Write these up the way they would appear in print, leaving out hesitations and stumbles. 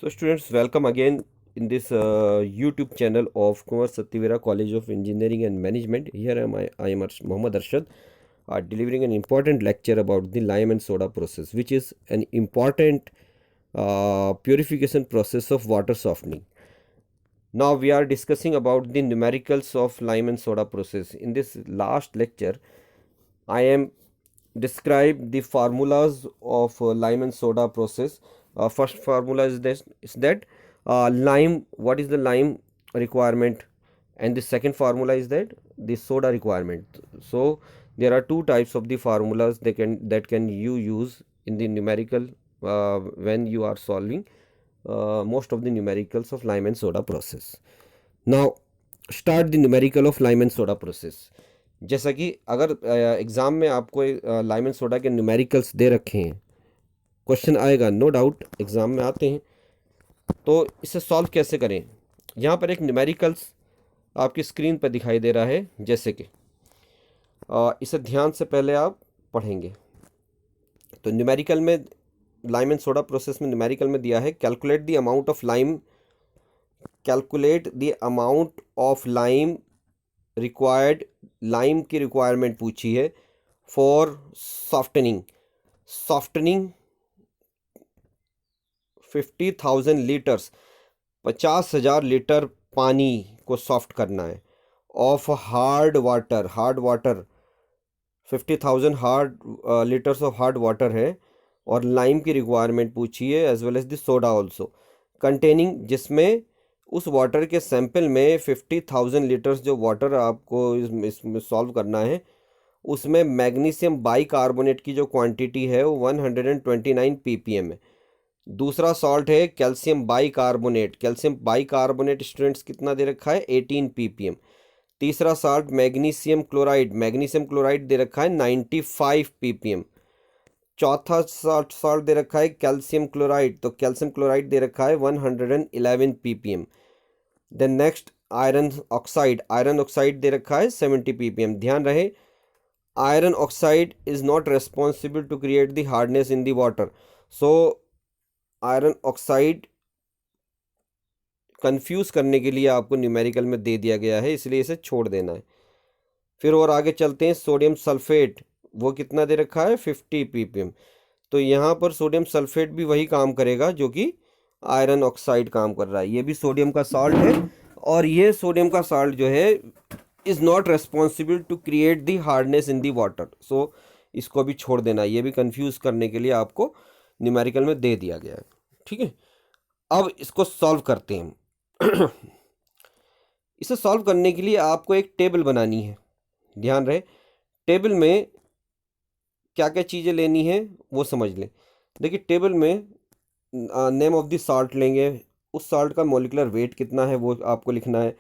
So students, welcome again in this YouTube channel of Kumar Satyavira College of Engineering and Management. Here I am Mohammad Arshad, delivering an important lecture about the lime and soda process, which is an important purification process of water softening. Now we are discussing about the numericals of lime and soda process. In this last lecture, I am describe the formulas of lime and soda process. First formula is that lime. What is the lime requirement? And the second formula is that the soda requirement. So there are two types of the formulas that can you use in the numerical when you are solving most of the numericals of lime and soda process. Now start the numerical of lime and soda process. जैसा कि अगर exam में आपको lime and soda के numericals दे रखे हैं, question आएगा, no doubt exam में आते हैं, तो इसे सॉल्व कैसे करें। यहाँ पर एक न्यूमेरिकल्स आपकी स्क्रीन पर दिखाई दे रहा है, जैसे कि इसे ध्यान से पहले आप पढ़ेंगे। तो न्यूमेरिकल में लाइम एंड सोडा प्रोसेस में न्यूमेरिकल में दिया है calculate the amount of lime required. Lime की रिक्वायरमेंट पूछी है फॉर सॉफ्टनिंग 50,000 लीटर्स, 50,000 लीटर पानी को सॉफ्ट करना है of hard water 50,000 hard litres of hard water है। और लाइम की रिक्वायरमेंट पूछी है as well as the soda also containing, जिसमें उस वाटर के सैंपल में 50,000 लीटर्स जो वाटर आपको इसमें सॉल्व करना है, उसमें मैग्नीशियम बाइकार्बोनेट की जो क्वांटिटी है वो 129 ppm है। दूसरा सॉल्ट है कैल्शियम बाइकार्बोनेट स्टूडेंट्स कितना दे रखा है 18 ppm। तीसरा सॉल्ट मैग्नीशियम क्लोराइड दे रखा है 95 ppm। चौथा सॉल्ट दे रखा है कैल्शियम क्लोराइड, तो कैल्शियम क्लोराइड दे रखा है 111 ppm। Then next iron oxide दे रखा है 70 ppm। ध्यान रहे iron oxide is not responsible to create the hardness in the water. So iron oxide confuse करने के लिए आपको न्यूमेरिकल में दे दिया गया है, इसलिए इसे छोड़ देना है। फिर और आगे चलते हैं, सोडियम सल्फेट वो कितना दे रखा है 50 ppm। तो यहाँ पर सोडियम सल्फेट भी वही काम करेगा जो कि आयरन ऑक्साइड काम कर रहा है। ये भी सोडियम का सॉल्ट है और ये सोडियम का सॉल्ट जो है is not responsible to create the hardness in the water. So इसको भी छोड़ देना, ये भी कंफ्यूज करने के लिए आपको न्यूमेरिकल में दे दिया गया है। ठीक है, अब इसको सॉल्व करते हैं। इसे सॉल्व करने के लिए आपको एक टेबल बनानी है। ध्यान रहे टेबल में क्या क्या चीज़ें लेनी है वो समझ लें। देखिए टेबल में नेम ऑफ द सॉल्ट लेंगे, उस सॉल्ट का मॉलिक्यूलर वेट कितना है वो आपको लिखना है,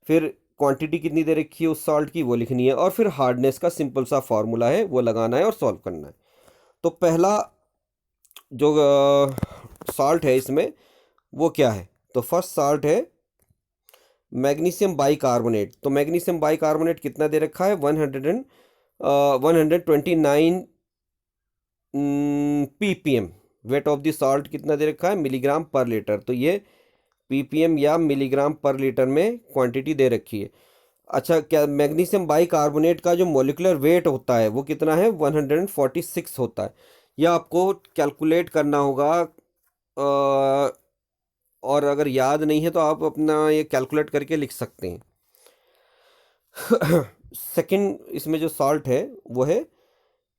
फिर क्वांटिटी कितनी दे रखी है उस सॉल्ट की वो लिखनी है, और फिर हार्डनेस का सिंपल सा फार्मूला है वो लगाना है और सॉल्व करना है। तो पहला जो सॉल्ट है इसमें वो क्या है, तो फर्स्ट सॉल्ट है मैग्नीशियम बाइकार्बोनेट। तो मैग्नीशियम बाइकार्बोनेट कितना दे रखा है 129 ppm। Weight of the salt कितना दे रखा है मिलीग्राम पर लीटर, तो ये ppm या मिलीग्राम पर लीटर में क्वांटिटी दे रखी है। अच्छा, क्या मैग्नीशियम बाइकार्बोनेट का जो मॉलिक्यूलर वेट होता है वो कितना है 146 होता है। यह आपको कैलकुलेट करना होगा, और अगर याद नहीं है तो आप अपना ये कैलकुलेट करके लिख सकते हैं। सेकंड इसमें जो सॉल्ट है वो है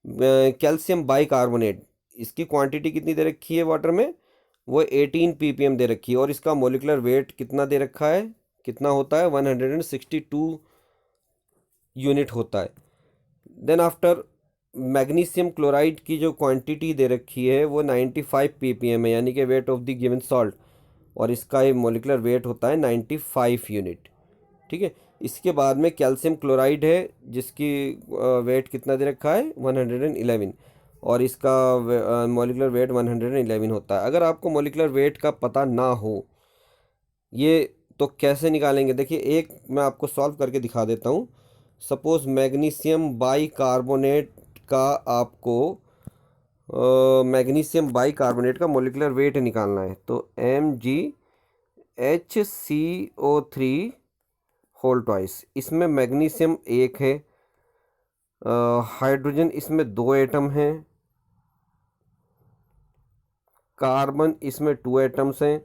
कैल्शियम बाइकार्बोनेट। इसकी क्वांटिटी कितनी दे रखी है वाटर में, वो 18 ppm दे रखी है, और इसका मॉलिक्यूलर वेट कितना दे रखा है, कितना होता है 162 यूनिट होता है। देन आफ्टर मैग्नीशियम क्लोराइड की जो क्वांटिटी दे रखी है वो 95 ppm है, यानी कि weight of the given salt, और इसका ये मॉलिक्यूलर वेट होता है 95 यूनिट। ठीक है, इसके बाद में कैल्शियम क्लोराइड है जिसकी वेट कितना दे रखा है 111, और इसका मॉलिक्यूलर वेट 111 होता है। अगर आपको मॉलिक्यूलर वेट का पता ना हो ये तो कैसे निकालेंगे, देखिए एक मैं आपको सॉल्व करके दिखा देता हूँ। सपोज़ मैग्नीशियम बाइकार्बोनेट का आपको मैग्नीशियम बाई कार्बोनेट का मोलिकुलर वेट निकालना है, तो MgHCO3 होल ट्वाइस। इसमें मैग्नीशियम एक है, हाइड्रोजन इसमें 2 एटम हैं, कार्बन इसमें 2 एटम्स हैं,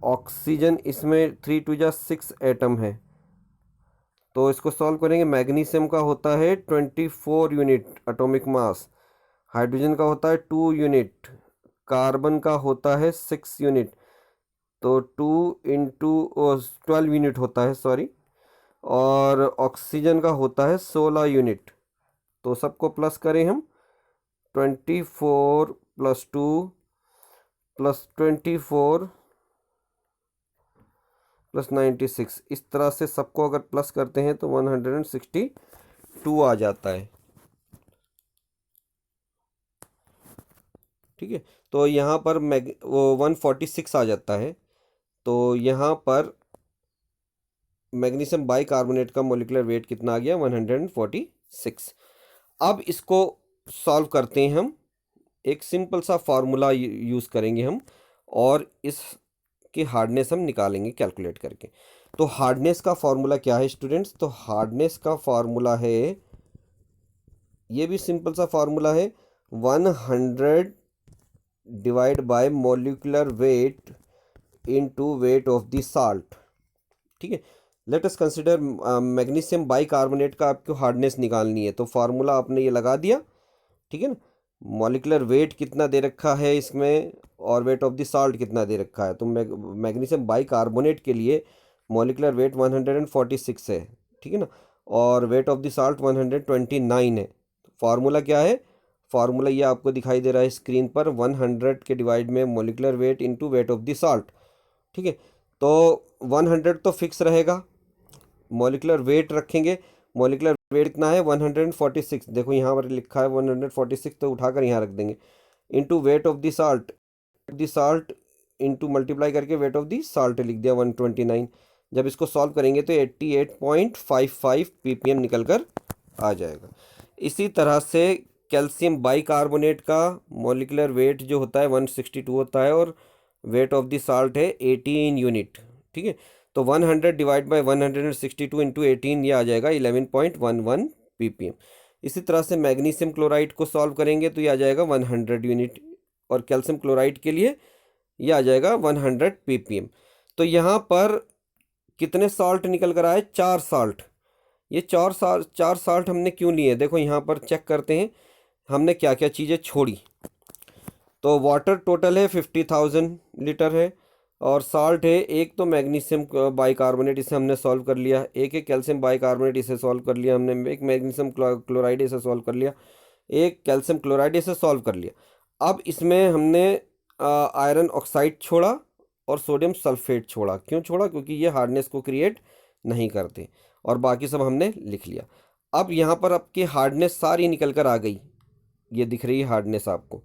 ऑक्सीजन इसमें 3 2 जा 6 एटम है। तो इसको सॉल्व करेंगे। मैग्नीशियम का होता है 24 यूनिट एटॉमिक मास, हाइड्रोजन का होता है 2 यूनिट, कार्बन का होता है 6 यूनिट, तो 2 इंटू 12 यूनिट होता है, सॉरी, और ऑक्सीजन का होता है 16 यूनिट। तो सबको प्लस करें हम, 24 प्लस 2 प्लस 24 प्लस 96, इस तरह से सबको अगर प्लस करते हैं तो 162 आ जाता है। ठीक है, तो यहाँ पर वो 146 आ जाता है। तो यहाँ पर मैग्नीशियम बाई कार्बोनेट का मोलिकुलर वेट कितना आ गया, 146। अब इसको सॉल्व करते हैं हम। एक सिंपल सा फार्मूला यूज़ करेंगे हम, और इसकी हार्डनेस हम निकालेंगे कैलकुलेट करके। तो हार्डनेस का फार्मूला क्या है स्टूडेंट्स? तो हार्डनेस का फार्मूला है, ये भी सिंपल सा फार्मूला है, 100 divide by molecular weight into weight of the salt. ठीक है, let us consider magnesium by carbonate का आपको हार्डनेस निकालनी है, तो फार्मूला आपने ये लगा दिया। ठीक है ना, मॉलिकुलर वेट कितना दे रखा है इसमें और वेट ऑफ द साल्ट कितना दे रखा है। तो मैग्नीशियम बाई कार्बोनेट के लिए मॉलिकुलर वेट 146 है, ठीक है ना, और वेट ऑफ द साल्ट 129 है। फार्मूला क्या है? फार्मूला ये आपको दिखाई दे रहा है स्क्रीन पर, 100 के डिवाइड में molecular weight into weight of the salt. ठीक है, तो 100 तो फिक्स रहेगा, मॉलिकुलर वेट रखेंगे, मॉलिकुलर वेट कितना है 146, देखो यहाँ पर लिखा है 146, तो उठाकर यहाँ रख देंगे, into weight of the salt into multiply करके वेट ऑफ द साल्ट लिख दिया 129। जब इसको सॉल्व करेंगे तो 88.55 ppm निकल कर आ जाएगा। इसी तरह से कैल्शियम बाई कार्बोनेट का मॉलिकुलर वेट जो होता है 162 होता है, और वेट ऑफ द साल्ट है 18 यूनिट। ठीक है, तो 100 डिवाइड बाई 162 इंटू 18, ये आ जाएगा 11.11 ppm। इसी तरह से मैग्नीशियम क्लोराइड को सॉल्व करेंगे तो ये आ जाएगा 100 यूनिट, और कैल्शियम क्लोराइड के लिए ये आ जाएगा 100 ppm। तो यहाँ पर कितने साल्ट निकल कर आए? 4 साल्ट। ये 4 साल्ट हमने क्यों लिए, देखो यहाँ पर चेक करते हैं हमने क्या क्या चीज़ें छोड़ी। तो वाटर टोटल है 50,000 लीटर है, और साल्ट है एक, तो मैग्नीशियम बाई कार्बोनेट इसे हमने सॉल्व कर लिया, एक है कैल्शियम बाई कार्बोनेट इसे सॉल्व कर लिया हमने, एक मैग्नीशियम क्लोराइड इसे सॉल्व कर लिया, एक कैल्शियम क्लोराइड इसे सॉल्व कर लिया। अब इसमें हमने आयरन ऑक्साइड छोड़ा और सोडियम सल्फेट छोड़ा। क्यों छोड़ा? क्योंकि ये हार्डनेस को क्रिएट नहीं करते, और बाकी सब हमने लिख लिया। अब यहाँ पर आपकी हार्डनेस सारी निकल कर आ गई, ये दिख रही है हार्डनेस आपको,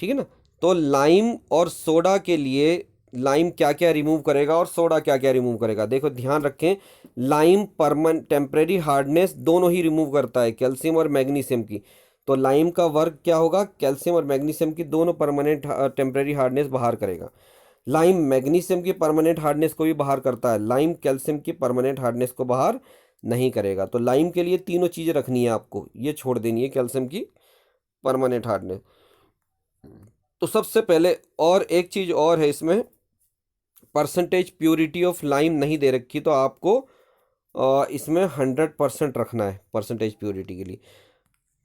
ठीक है ना। तो लाइम और सोडा के लिए लाइम क्या क्या रिमूव करेगा और सोडा क्या क्या रिमूव करेगा, देखो ध्यान रखें, लाइम परमानेंट टेम्परेरी हार्डनेस दोनों ही रिमूव करता है, कैल्शियम और मैग्नीशियम की। तो लाइम का वर्क क्या होगा? कैल्शियम और मैग्नीशियम की दोनों परमानेंट टेम्परेरी हार्डनेस बाहर करेगा। लाइम मैग्नीशियम की परमानेंट हार्डनेस को भी बाहर करता है, लाइम कैल्शियम की परमानेंट हार्डनेस को बाहर नहीं करेगा। तो लाइम के लिए तीनों चीज़ें रखनी है आपको, ये छोड़ देनी है कैल्शियम की परमानेंट हार्डनेस। तो सबसे पहले, और एक चीज़ और है इसमें, परसेंटेज प्योरिटी ऑफ लाइम नहीं दे रखी, तो आपको इसमें 100% रखना है परसेंटेज प्योरिटी के लिए।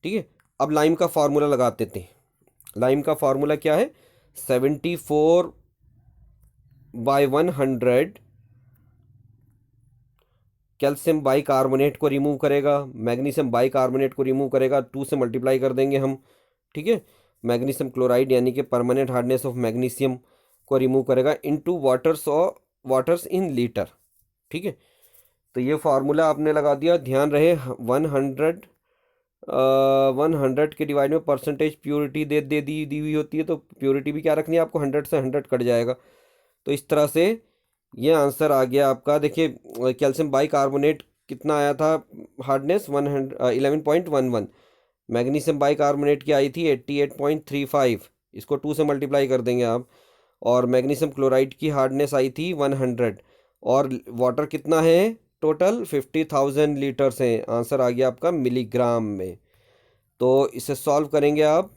ठीक है, अब लाइम का फार्मूला लगाते थे। लाइम का फार्मूला क्या है? 74/100 कैल्शियम बाई कार्बोनेट को रिमूव करेगा, मैग्नीशियम बाई कार्बोनेट को रिमूव करेगा, 2 से मल्टीप्लाई कर देंगे हम। ठीक है, मैग्नीशियम क्लोराइड यानी कि परमानेंट हार्डनेस ऑफ मैग्नीशियम को रिमूव करेगा इनटू वाटर्स इन लीटर। ठीक है, तो ये फार्मूला आपने लगा दिया। ध्यान रहे 100 के डिवाइड में परसेंटेज प्योरिटी दी हुई होती है, तो प्योरिटी भी क्या रखनी है आपको, 100 से 100 कट जाएगा। तो इस तरह से ये आंसर आ गया आपका। देखिए कैल्शियम बाई कार्बोनेट कितना आया था हार्डनेस, 11.11, मैग्नीशियम बाइकार्बोनेट की आई थी 88.35, इसको 2 से मल्टीप्लाई कर देंगे आप। और मैग्नीशियम क्लोराइड की हार्डनेस आई थी 100, और वाटर कितना है टोटल 50,000 लीटर्स है। आंसर आ गया आपका मिलीग्राम में। तो इसे सॉल्व करेंगे आप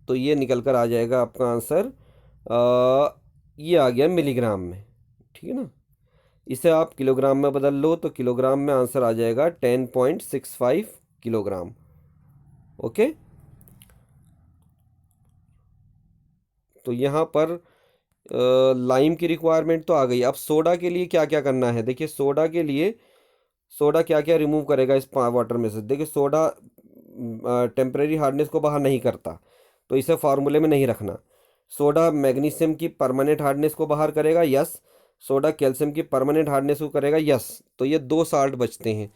तो ये निकल कर आ जाएगा आपका आंसर, ये आ गया मिलीग्राम में, ठीक है ना। इसे आप किलोग्राम में बदल लो तो किलोग्राम में आंसर आ जाएगा 10.65 किलोग्राम। ओके, तो यहाँ पर लाइम की रिक्वायरमेंट तो आ गई। अब सोडा के लिए क्या क्या करना है, देखिए सोडा के लिए, सोडा क्या क्या रिमूव करेगा इस वाटर में से। देखिए सोडा टेम्परेरी हार्डनेस को बाहर नहीं करता, तो इसे फार्मूले में नहीं रखना। सोडा मैग्नीशियम की परमानेंट हार्डनेस को बाहर करेगा, यस। सोडा कैल्शियम की परमानेंट हार्डनेस को करेगा, यस। तो ये 2 साल्ट बचते हैं।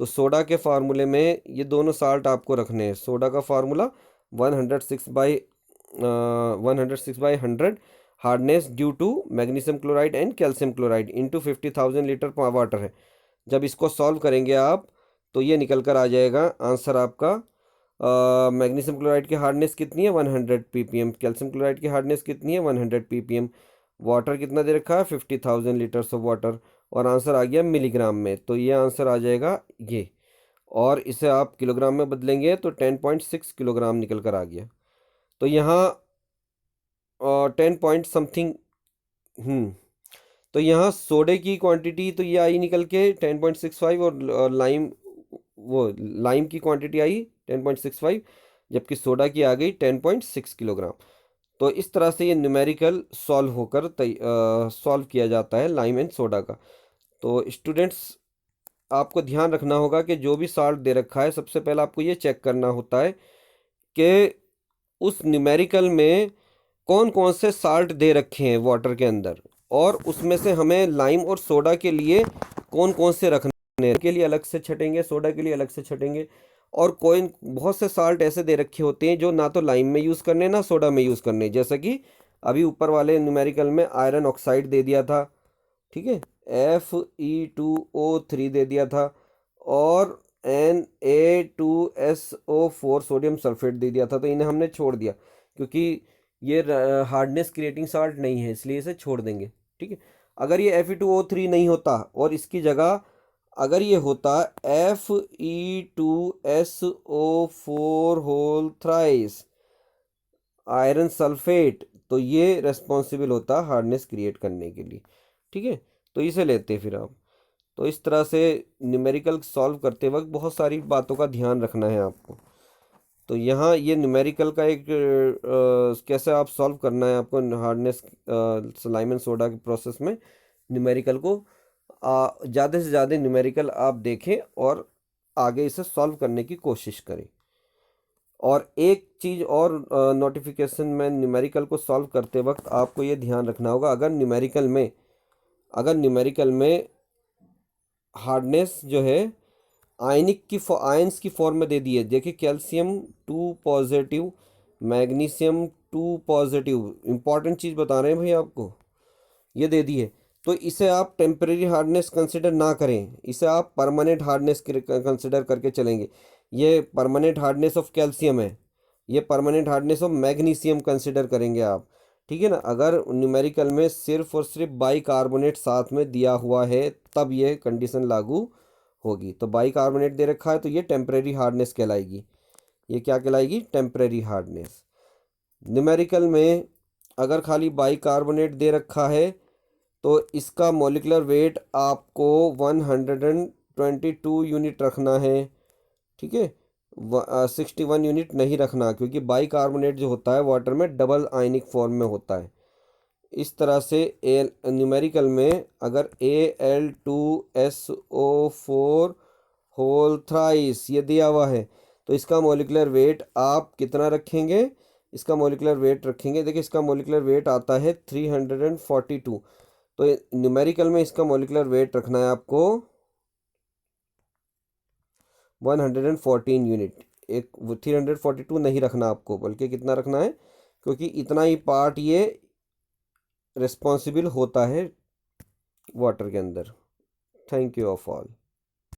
तो सोडा के फार्मूले में ये दोनों साल्ट आपको रखने हैं। सोडा का formula 106/100 hardness due to magnesium chloride and calcium chloride into 50,000 litre water है। जब इसको सॉल्व करेंगे आप तो ये निकल कर आ जाएगा आंसर आपका। मैग्नीशियम क्लोराइड की हार्डनेस कितनी है 100 ppm, कैल्शियम क्लोराइड की हार्डनेस कितनी है 100 ppm, वाटर कितना दे रखा है 50,000 लीटर्स ऑफ वाटर, और आंसर आ गया मिलीग्राम में। तो ये आंसर आ जाएगा ये, और इसे आप किलोग्राम में बदलेंगे तो 10.6 किलोग्राम निकल कर आ गया। तो यहाँ 10 पॉइंट समथिंग, तो यहाँ सोडे की क्वांटिटी तो ये आई निकल के 10.65, और लाइम, वो लाइम की क्वांटिटी आई 10.65, जबकि सोडा की आ गई 10.6 किलोग्राम। तो इस तरह से ये न्यूमेरिकल सॉल्व होकर सॉल्व किया जाता है लाइम एंड सोडा का। तो स्टूडेंट्स आपको ध्यान रखना होगा कि जो भी साल्ट दे रखा है सबसे पहले आपको ये चेक करना होता है कि उस न्यूमेरिकल में कौन कौन से साल्ट दे रखे हैं वाटर के अंदर, और उसमें से हमें लाइम और सोडा के लिए कौन कौन से रखने के लिए अलग से छटेंगे, सोडा के लिए अलग से छटेंगे। और कोई बहुत से साल्ट ऐसे दे रखे होते हैं जो ना तो लाइम में यूज़ करने ना सोडा में यूज़ करने, जैसा कि अभी ऊपर वाले न्यूमेरिकल में आयरन ऑक्साइड दे दिया था, ठीक है, Fe2O3 दे दिया था, और Na2SO4 सोडियम सल्फेट दे दिया था। तो इन्हें हमने छोड़ दिया क्योंकि ये हार्डनेस क्रिएटिंग साल्ट नहीं है, इसलिए इसे छोड़ देंगे, ठीक है। अगर ये Fe2O3 नहीं होता और इसकी जगह अगर ये होता Fe2SO4 whole thrice iron sulphate, तो ये रेस्पॉन्सिबल होता हार्डनेस क्रिएट करने के लिए, ठीक है। तो इसे लेते फिर आप। तो इस तरह से न्यूमेरिकल सॉल्व करते वक्त बहुत सारी बातों का ध्यान रखना है आपको। तो यहाँ ये न्यूमेरिकल का एक कैसे आप सॉल्व करना है आपको हार्डनेस लाइम एंड सोडा के प्रोसेस में न्यूमेरिकल को ज़्यादा से ज़्यादा न्यूमेरिकल आप देखें और आगे इसे सॉल्व करने की कोशिश करें। और एक चीज़ और नोटिफिकेशन में न्यूमेरिकल को सॉल्व करते वक्त आपको ये ध्यान रखना होगा, अगर न्यूमेरिकल में हार्डनेस जो है आयंस की फॉर्म में दे दी है। देखिए calcium 2 positive, magnesium 2 positive, important चीज़ बता रहे हैं भाई आपको, ये दे दी है। तो इसे आप टेम्परेरी हार्डनेस कंसिडर ना करें, इसे आप परमानेंट हार्डनेस कंसिडर करके चलेंगे। ये परमानेंट हार्डनेस ऑफ कैल्शियम है, ये permanent hardness of magnesium consider करेंगे आप, ठीक है ना। अगर न्यूमेरिकल में सिर्फ और सिर्फ बाइकार्बोनेट साथ में दिया हुआ है तब ये कंडीशन लागू होगी। तो बाइकार्बोनेट दे रखा है तो ये टेम्परेरी हार्डनेस कहलाएगी। ये क्या कहलाएगी, टेम्परेरी हार्डनेस। न्यूमेरिकल में अगर खाली बाइकार्बोनेट दे रखा है तो इसका मॉलिक्यूलर वेट आपको 122 यूनिट रखना है, ठीक है। 61 यूनिट नहीं रखना, क्योंकि बाइकार्बोनेट जो होता है वाटर में डबल आयनिक फॉर्म में होता है। इस तरह से एल न्यूमेरिकल में अगर Al2SO4 होल थ्राइस ये दिया हुआ है तो इसका मॉलिक्यूलर वेट आप कितना रखेंगे, इसका मॉलिक्यूलर वेट रखेंगे, देखिए इसका मॉलिक्यूलर वेट आता है 342। तो न्यूमेरिकल में इसका मॉलिक्यूलर वेट रखना है आपको 114 यूनिट। एक 342 नहीं रखना आपको, बल्कि कितना रखना है, क्योंकि इतना ही पार्ट ये रिस्पॉन्सिबल होता है वाटर के अंदर। Thank you of all.